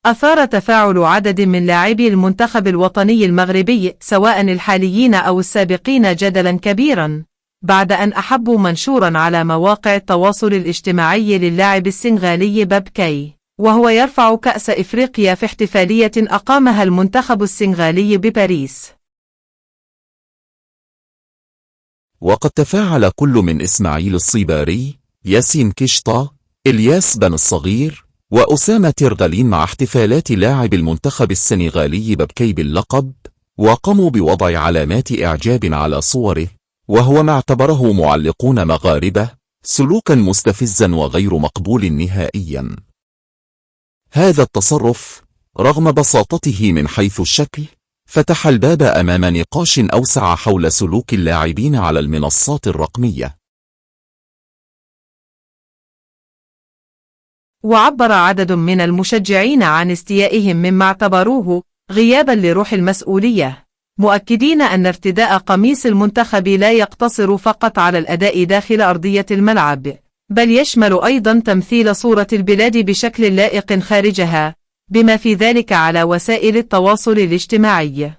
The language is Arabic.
أثار تفاعل عدد من لاعبي المنتخب الوطني المغربي سواء الحاليين أو السابقين جدلا كبيرا بعد أن أحبوا منشورا على مواقع التواصل الاجتماعي للاعب السنغالي باب كاي وهو يرفع كأس إفريقيا في احتفالية أقامها المنتخب السنغالي بباريس. وقد تفاعل كل من إسماعيل الصيباري، ياسين كشطة، إلياس بن الصغير، وأسامة ترغلين مع احتفالات لاعب المنتخب السنغالي بابكي باللقب، وقاموا بوضع علامات إعجاب على صوره، وهو ما اعتبره معلقون مغاربة سلوكا مستفزا وغير مقبول نهائيا. هذا التصرف رغم بساطته من حيث الشكل فتح الباب أمام نقاش أوسع حول سلوك اللاعبين على المنصات الرقمية. وعبر عدد من المشجعين عن استيائهم مما اعتبروه غيابا لروح المسؤولية، مؤكدين أن ارتداء قميص المنتخب لا يقتصر فقط على الأداء داخل أرضية الملعب، بل يشمل أيضا تمثيل صورة البلاد بشكل لائق خارجها، بما في ذلك على وسائل التواصل الاجتماعي.